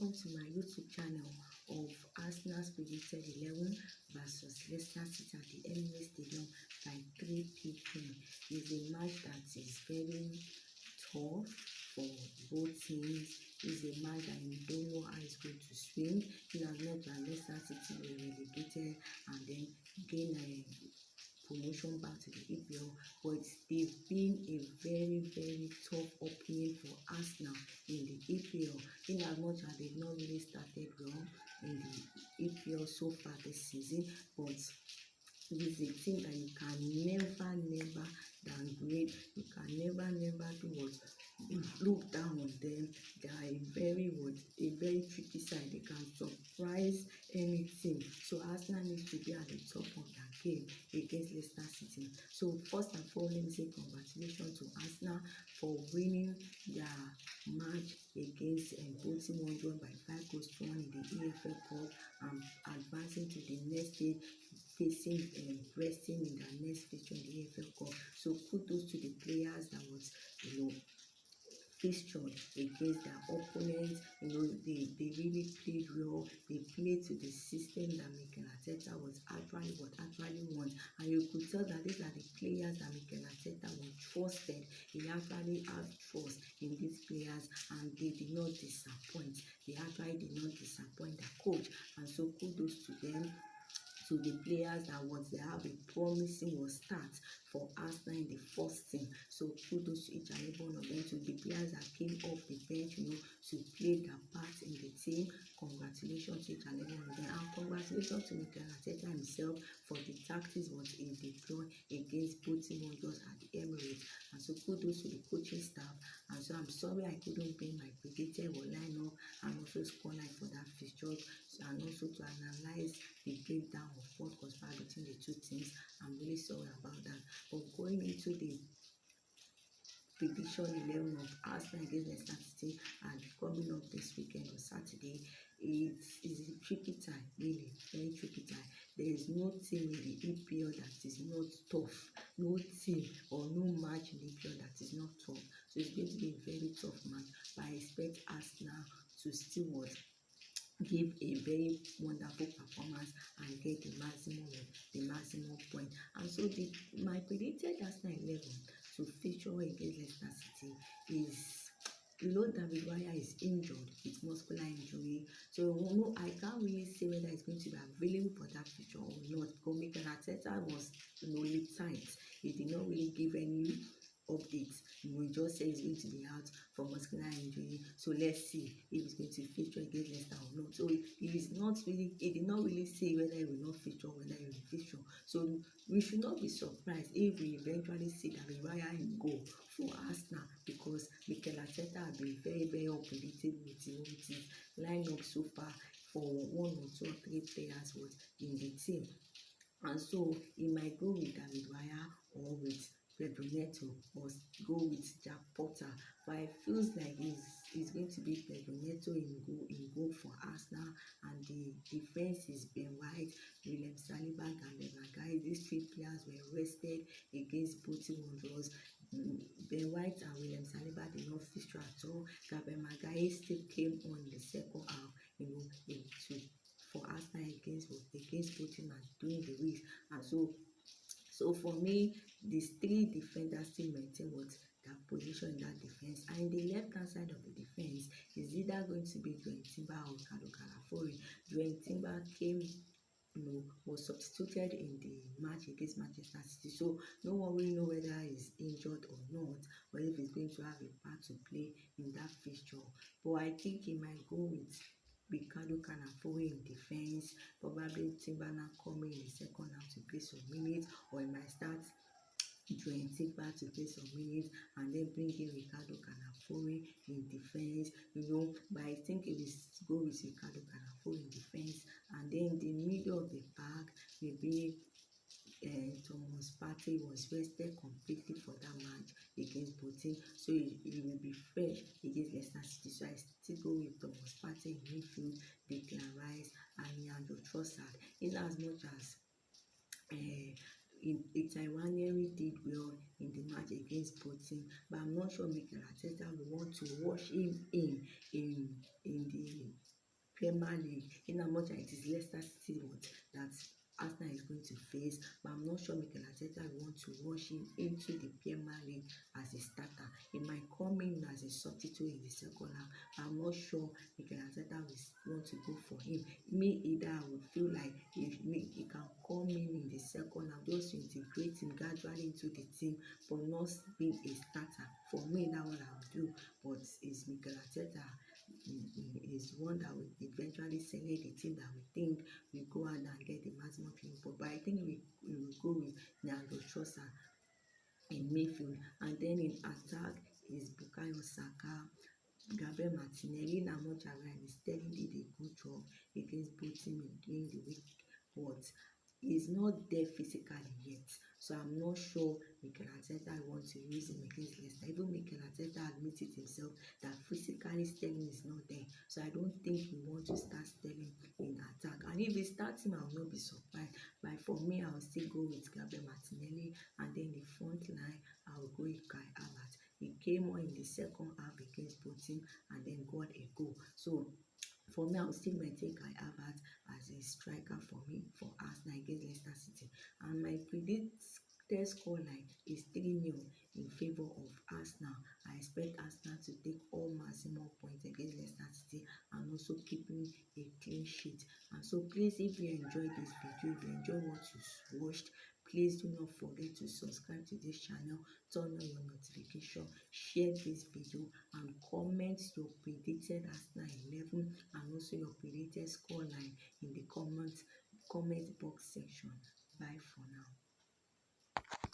welcome to my YouTube channel of Arsenal's predicted 11 versus Leicester City at the Emirates Stadium by 3 p.m. It's a match that is very tough for both teams. It's a match that you don't know how it's going to swing. In as much as Leicester City were relegated and then gain a promotion back to the EPL, but they've been a very tough opening for Arsenal in the EPL. In as much as they've not really started well in the EPL so far this season, but it is a team that you can never downgrade. You can never do what look down on them. They are a very tricky side. They can surprise any team. So Arsenal needs to be at the top of their game against Leicester City. So first and foremost, let me say congratulations to Arsenal for winning their match against Bolton Wanderers by 5-1 in the EFL Cup and advancing to the next stage, facing Preston in their next fixture in the EFL Cup. So kudos to the players that was fixtured against their opponents. They really played well. They played to the system that Mikel Arteta was actually want, and you could tell that these are the players that Mikel Arteta was trusted. He actually had trust in these players, and they did not disappoint. They actually did not disappoint their coach, and so kudos to them. To the players that they have a promising start for Arsenal in the first team. So kudos to each and every one of them, to the players that came off the bench, to play their part in the team. Congratulations to each and every one of them, and congratulations to Mikel Arteta himself for the tactics he deployed against Bolton Wanderers at the Emirates. And so kudos to the coaching staff. And so I'm sorry I couldn't bring my predicted lineup and also scoreline for that fixture, and also to analyze the breakdown of what conspired between the two teams. I'm really sorry about that. But going into the prediction 11 of Arsenal against Leicester City and coming up this weekend on Saturday, it is a tricky time, really, very tricky time. There is no team in the EPL that is not tough. No team or no match in the EPL that is not tough. So it's going to be a very tough match. But I expect Arsenal to still give a very wonderful performance and get the maximum point. And so my predicted Arsenal 11 to feature against Leicester City is, David Raya is injured with muscular injury, so I can't really say whether it's going to be available for that feature or not, because Mikel Arteta was lip tight. He did not really give any updates. We just say he's going to be out for muscular injury, so let's see if he's going to feature against Leicester or not. So he did not really say whether he will not feature or whether he will feature. So we should not be surprised if we eventually see David Raya in goal for Arsenal, because Mikel Arteta has been very unpredictable with his lineup so far for 1 or 2 or 3 players in the team. And so he might go with David Raya or with Pedro Neto, or go with Jack Potter. But it feels like it's going to be Pedro Neto in goal for Arsenal, and the defense is Ben White, William Saliba, Gabriel Magalhaes. These 3 players were rested against Bolton Wanderers. Ben White and William Saliba did not feature at all. Gabriel Magalhaes still came on in the second half, for Arsenal against Bolton and doing the race. And so for me, these 3 defenders still maintain their position in that defense. And in the left-hand side of the defense is either going to be Joel Timber or Ricardo Calafiori. Joel Timber was substituted in the match against Manchester City, so no one really know whether he's injured or not, or if he's going to have a part to play in that fixture. But I think he might go with Ricardo Calafiori in defense, probably Timber now coming in the second half to play some minutes, or he might start Joel Timber to play some minutes and then bring in Ricardo Calafiori in defense. But I think he will go with Ricardo Calafiori in defense, and then the middle of the park, maybe Thomas Partey was rested completely for that match against Bolton, so he will be fresh against Leicester City. So I still go with Thomas Partey in midfield, Declan Rice and Leandro Trossard. In as much as Nwaneri did well in the match against Bolton, but I'm not sure Mikel Arteta will want to rush him in the Premier League, in as much as it is Leicester City that Arsenal is going to face, but I'm not sure Mikel Arteta will want to rush him into the Premier League as a starter. He might come in as a substitute in the second half. I'm not sure Mikel Arteta will want to go for him. Me either, I would feel like he can come in the second half just to integrate him gradually into the team, but not being a starter. For me, that's what I would do. But it's Mikel Arteta is one that will eventually select the team that we think will go out and get the maximum input. But I think we will go with Leandro Trossard in midfield, and then in attack is Bukayo Saka, Gabriel Martinelli. In as much as Sterling did a good job against both teams during the week, but he's not there physically yet. So I'm not sure Mikel Arteta wants to use him against Leicester. Even Mikel Arteta admitted himself that physically Sterling is not there. So I don't think he wants to start Sterling in attack. And if he starts him, I will not be surprised. But for me, I will still go with Gabriel Martinelli, and then the front line, I will go with Kai Havertz. He came on in the second half against both teams and then got a goal. So for me, I will still maintain Kai Havertz as a striker for me for Arsenal against Leicester City. And my predicted scoreline is 3-0 in favour of Arsenal. I expect Arsenal to take all maximum points against Leicester City and also keeping a clean sheet. And so please, if you enjoyed this video, if you enjoyed what you watched, please do not forget to subscribe to this channel, turn on your notification, share this video, and comment your predicted Arsenal 11 and also your predicted scoreline in the comment box section. Bye for now.